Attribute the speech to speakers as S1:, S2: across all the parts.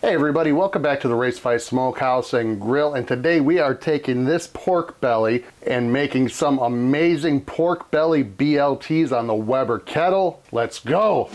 S1: Hey everybody, welcome back to the Race Fight Smokehouse and Grill, and today we are taking this pork belly and making some amazing pork belly BLTs on the Weber Kettle. Let's go!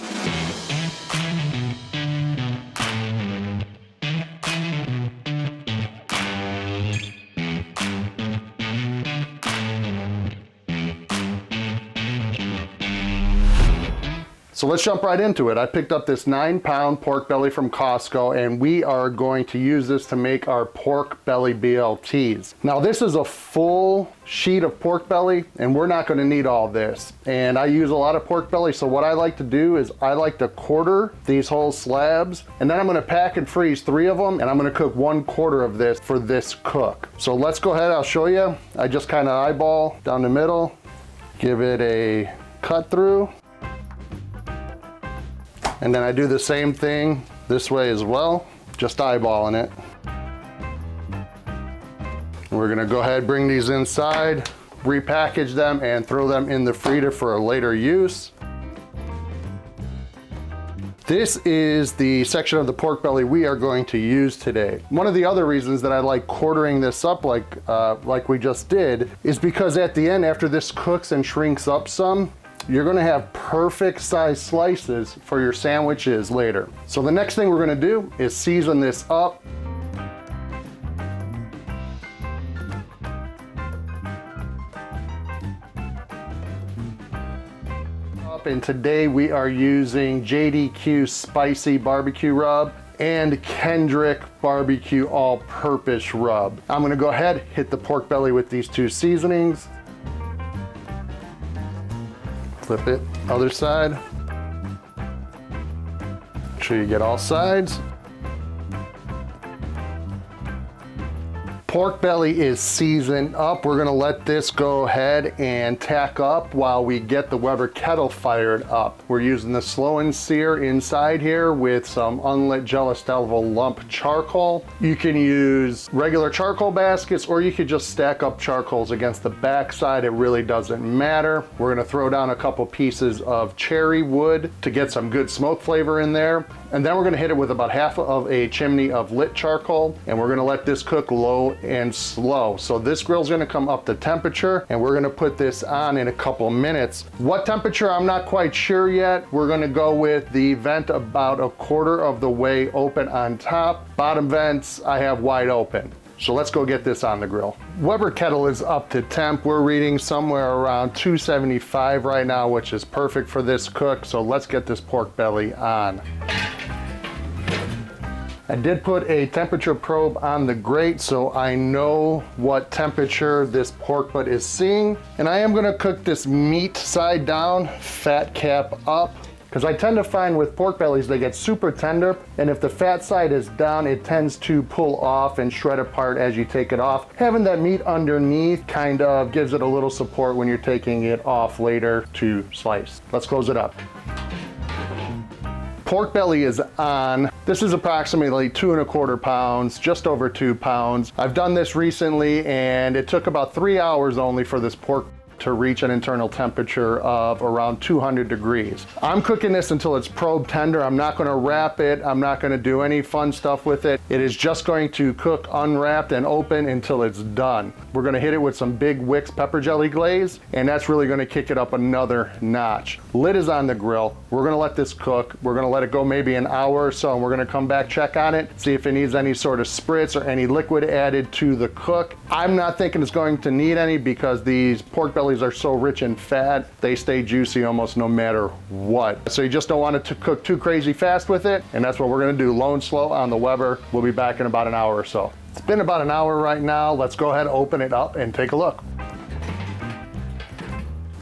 S1: So let's jump right into it. I picked up this 9-pound pork belly from Costco, and we are going to use this to make our pork belly BLTs. Now this is a full sheet of pork belly, and we're not going to need all this. And I use a lot of pork belly, so what I like to do is I like to quarter these whole slabs, and then I'm going to pack and freeze 3 of them, and I'm going to cook 1/4 of this for this cook. So let's go ahead, I'll show you. I just kind of eyeball down the middle, give it a cut through. And then I do the same thing this way as well, just eyeballing it. And we're gonna go ahead, bring these inside, repackage them, and throw them in the freezer for a later use. This is the section of the pork belly we are going to use today. One of the other reasons that I like quartering this up like we just did is because at the end, after this cooks and shrinks up some, you're gonna have perfect size slices for your sandwiches later. So the next thing we're gonna do is season this up. And today we are using JDQ Spicy BBQ Rub and Kendrick Barbecue All-Purpose Rub. I'm gonna go ahead, hit the pork belly with these 2 seasonings. Flip it, other side. Make sure you get all sides. Pork belly is seasoned up. We're gonna let this go ahead and tack up while we get the Weber Kettle fired up. We're using the slow and sear inside here with some unlit gel-estable lump charcoal. You can use regular charcoal baskets, or you could just stack up charcoals against the back side. It really doesn't matter. We're gonna throw down a couple pieces of cherry wood to get some good smoke flavor in there. And then we're gonna hit it with about half of a chimney of lit charcoal, and we're gonna let this cook low and slow. So this grill's gonna come up to temperature, and we're gonna put this on in a couple minutes. What temperature, I'm not quite sure yet. We're gonna go with the vent about 1/4 of the way open on top. Bottom vents, I have wide open. So let's go get this on the grill. Weber Kettle is up to temp. We're reading somewhere around 275 right now, which is perfect for this cook. So let's get this pork belly on. I did put a temperature probe on the grate so I know what temperature this pork butt is seeing. And I am gonna cook this meat side down, fat cap up, because I tend to find with pork bellies they get super tender, and if the fat side is down, it tends to pull off and shred apart as you take it off. Having that meat underneath kind of gives it a little support when you're taking it off later to slice. Let's close it up. Pork belly is on. This is approximately 2¼ pounds, just over 2 pounds. I've done this recently, and it took about 3 hours only for this pork to reach an internal temperature of around 200 degrees. I'm cooking this until it's probe tender. I'm not gonna wrap it. I'm not gonna do any fun stuff with it. It is just going to cook unwrapped and open until it's done. We're gonna hit it with some big Wicks pepper jelly glaze, and that's really gonna kick it up another notch. Lid is on the grill. We're gonna let this cook. We're gonna let it go maybe an hour or so, and we're gonna come back, check on it, see if it needs any sort of spritz or any liquid added to the cook. I'm not thinking it's going to need any because these pork bellies are so rich in fat, they stay juicy almost no matter what. So you just don't want it to cook too crazy fast with it, and that's what we're gonna do, low and slow on the Weber. We'll be back in about an hour or so. It's been about an hour right now. Let's go ahead and open it up and take a look.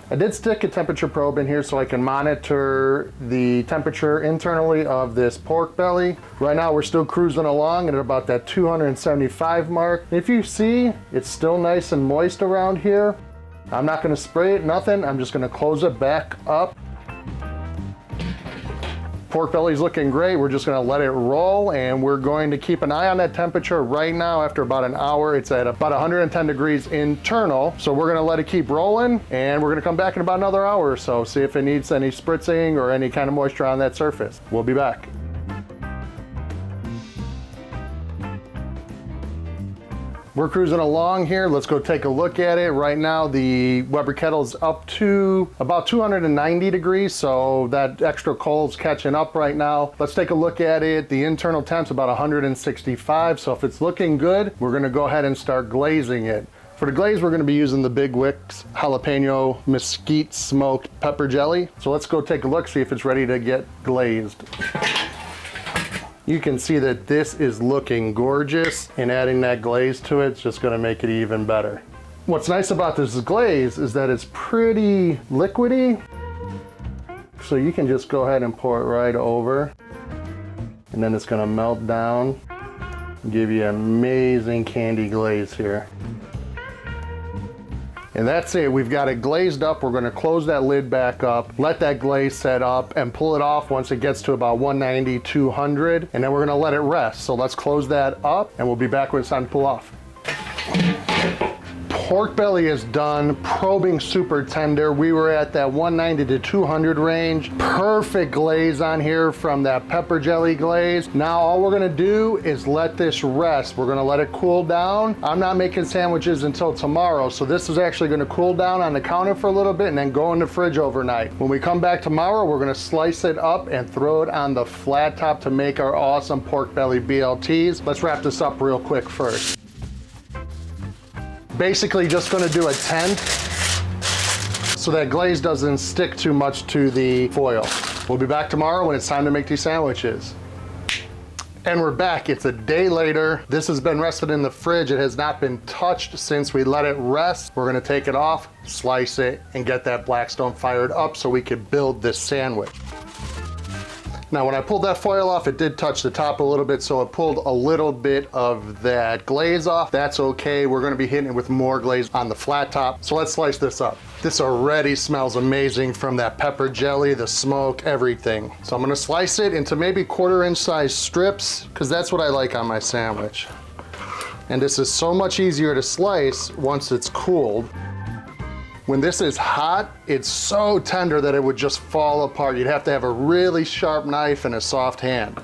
S1: I did stick a temperature probe in here so I can monitor the temperature internally of this pork belly. Right now we're still cruising along at about that 275 mark. If you see, it's still nice and moist around here. I'm not gonna spray it, nothing. I'm just gonna close it back up. Pork belly's looking great. We're just gonna let it roll, and we're going to keep an eye on that temperature. Right now, after about an hour, it's at about 110 degrees internal. So we're gonna let it keep rolling, and we're gonna come back in about another hour or so, see if it needs any spritzing or any kind of moisture on that surface. We'll be back. We're cruising along here. Let's go take a look at it. Right now, the Weber kettle's up to about 290 degrees, so that extra coal's catching up right now. Let's take a look at it. The internal temp's about 165, so if it's looking good, we're gonna go ahead and start glazing it. For the glaze, we're gonna be using the big Wicks Jalapeño Mesquite smoked pepper jelly. So let's go take a look, see if it's ready to get glazed. You can see that this is looking gorgeous, and adding that glaze to it's just gonna make it even better. What's nice about this glaze is that it's pretty liquidy. So you can just go ahead and pour it right over, and then it's gonna melt down and give you amazing candy glaze here. And that's it, we've got it glazed up. We're gonna close that lid back up, let that glaze set up, and pull it off once it gets to about 190, 200, and then we're gonna let it rest. So let's close that up, and we'll be back when it's time to pull off. Pork belly is done, probing super tender. We were at that 190 to 200 range. Perfect glaze on here from that pepper jelly glaze. Now all we're gonna do is let this rest. We're gonna let it cool down. I'm not making sandwiches until tomorrow, so this is actually gonna cool down on the counter for a little bit and then go in the fridge overnight. When we come back tomorrow, we're gonna slice it up and throw it on the flat top to make our awesome pork belly BLTs. Let's wrap this up real quick first. Basically just gonna do a 10th so that glaze doesn't stick too much to the foil. We'll be back tomorrow when it's time to make these sandwiches. And we're back, it's a day later. This has been rested in the fridge. It has not been touched since we let it rest. We're gonna take it off, slice it, and get that Blackstone fired up so we could build this sandwich. Now when I pulled that foil off, it did touch the top a little bit, so it pulled a little bit of that glaze off. That's okay, we're gonna be hitting it with more glaze on the flat top. So let's slice this up. This already smells amazing from that pepper jelly, the smoke, everything. So I'm gonna slice it into maybe 1/4-inch size strips, because that's what I like on my sandwich. And this is so much easier to slice once it's cooled. When this is hot, it's so tender that it would just fall apart. You'd have to have a really sharp knife and a soft hand.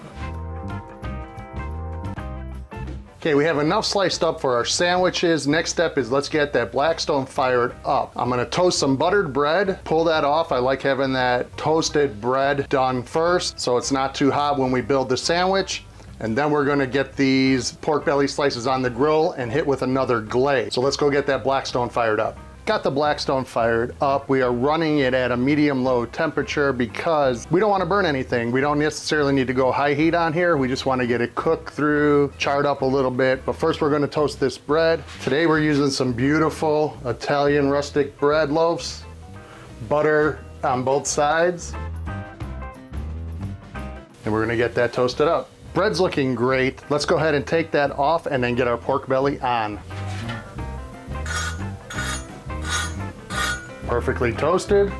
S1: Okay, we have enough sliced up for our sandwiches. Next step is let's get that Blackstone fired up. I'm gonna toast some buttered bread, pull that off. I like having that toasted bread done first so it's not too hot when we build the sandwich. And then we're gonna get these pork belly slices on the grill and hit with another glaze. So let's go get that Blackstone fired up. Got the Blackstone fired up. We are running it at a medium-low temperature because we don't want to burn anything. We don't necessarily need to go high heat on here. We just want to get it cooked through, charred up a little bit. But first we're going to toast this bread. Today we're using some beautiful Italian rustic bread loaves. Butter on both sides. And we're going to get that toasted up. Bread's looking great. Let's go ahead and take that off and then get our pork belly on. Perfectly toasted,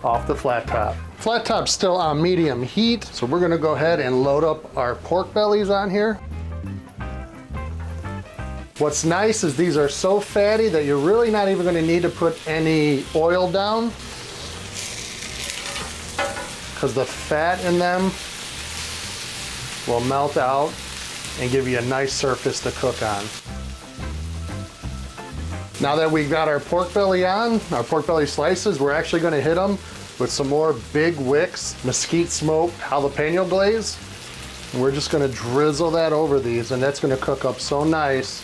S1: off the flat top. Flat top's still on medium heat, so we're gonna go ahead and load up our pork bellies on here. What's nice is these are so fatty that you're really not even gonna need to put any oil down because the fat in them will melt out and give you a nice surface to cook on. Now that we've got our pork belly on, our pork belly slices, we're actually gonna hit them with some more big Wicks Mesquite smoked jalapeno glaze. And we're just gonna drizzle that over these, and that's gonna cook up so nice.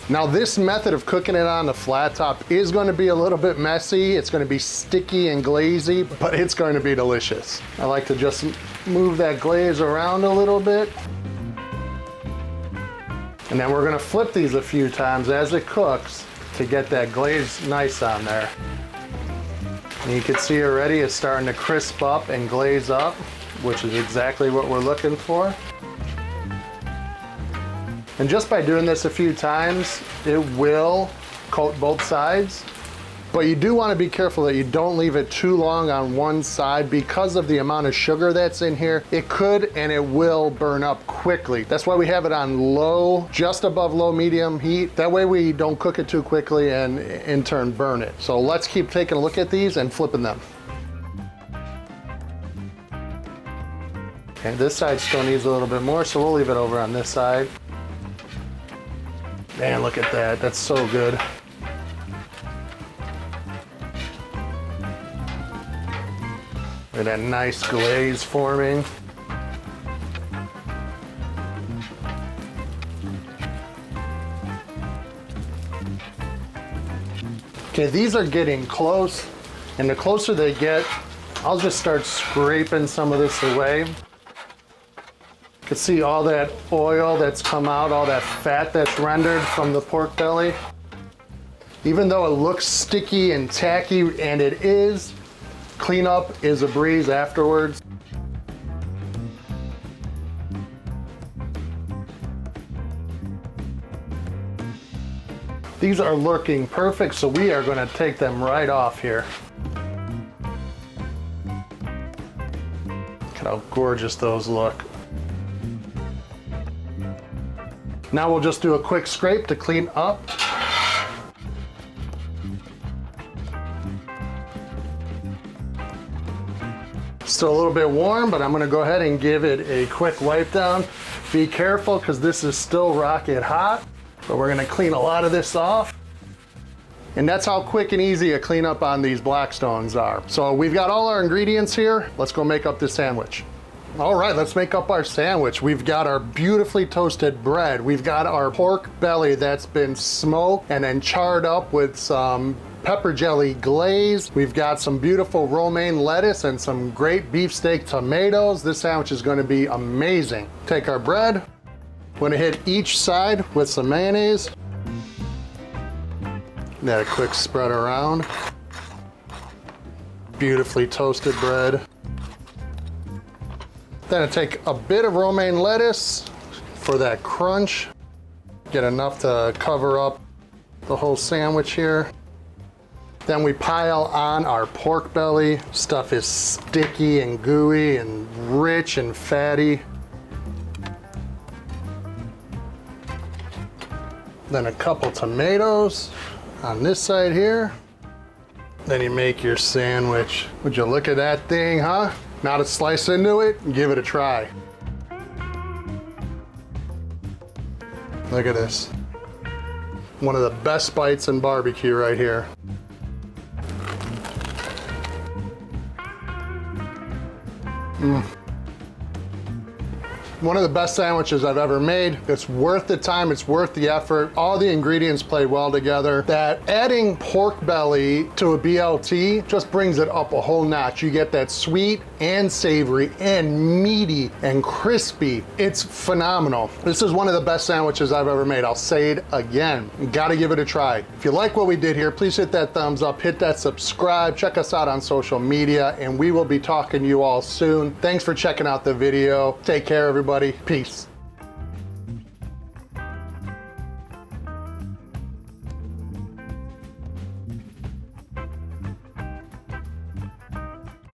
S1: Now this method of cooking it on the flat top is gonna be a little bit messy. It's gonna be sticky and glazy, but it's going to be delicious. I like to just move that glaze around a little bit. And then we're gonna flip these a few times as it cooks to get that glaze nice on there. And you can see already it's starting to crisp up and glaze up, which is exactly what we're looking for. And just by doing this a few times, it will coat both sides. But you do want to be careful that you don't leave it too long on one side because of the amount of sugar that's in here. It could and it will burn up quickly. That's why we have it on low, just above low medium heat. That way we don't cook it too quickly and in turn burn it. So let's keep taking a look at these and flipping them. Okay, this side still needs a little bit more, so we'll leave it over on this side. Man, look at that. That's so good. Look at that nice glaze forming. Okay, these are getting close, and the closer they get, I'll just start scraping some of this away. You can see all that oil that's come out, all that fat that's rendered from the pork belly. Even though it looks sticky and tacky, and it is, cleanup is a breeze afterwards. These are looking perfect, so we are going to take them right off here. Look at how gorgeous those look. Now we'll just do a quick scrape to clean up. Still a little bit warm, but I'm going to go ahead and give it a quick wipe down. Be careful because this is still rocket hot. But we're gonna clean a lot of this off. And that's how quick and easy a cleanup on these Blackstones are. So we've got all our ingredients here. Let's go make up this sandwich. All right, let's make up our sandwich. We've got our beautifully toasted bread. We've got our pork belly that's been smoked and then charred up with some pepper jelly glaze. We've got some beautiful romaine lettuce and some great beefsteak tomatoes. This sandwich is gonna be amazing. Take our bread. We're gonna hit each side with some mayonnaise. That a quick spread around. Beautifully toasted bread. Then I take a bit of romaine lettuce for that crunch. Get enough to cover up the whole sandwich here. Then we pile on our pork belly. Stuff is sticky and gooey and rich and fatty. Then a couple tomatoes on this side here. Then you make your sandwich. Would you look at that thing, huh? Now to slice into it and give it a try. Look at this. One of the best bites in barbecue right here. One of the best sandwiches I've ever made. It's worth the time, it's worth the effort. All the ingredients play well together. That adding pork belly to a BLT just brings it up a whole notch. You get that sweet and savory and meaty and crispy. It's phenomenal. This is one of the best sandwiches I've ever made. I'll say it again. You gotta give it a try. If you like what we did here, please hit that thumbs up, hit that subscribe, check us out on social media, and we will be talking to you all soon. Thanks for checking out the video. Take care, everybody. Peace.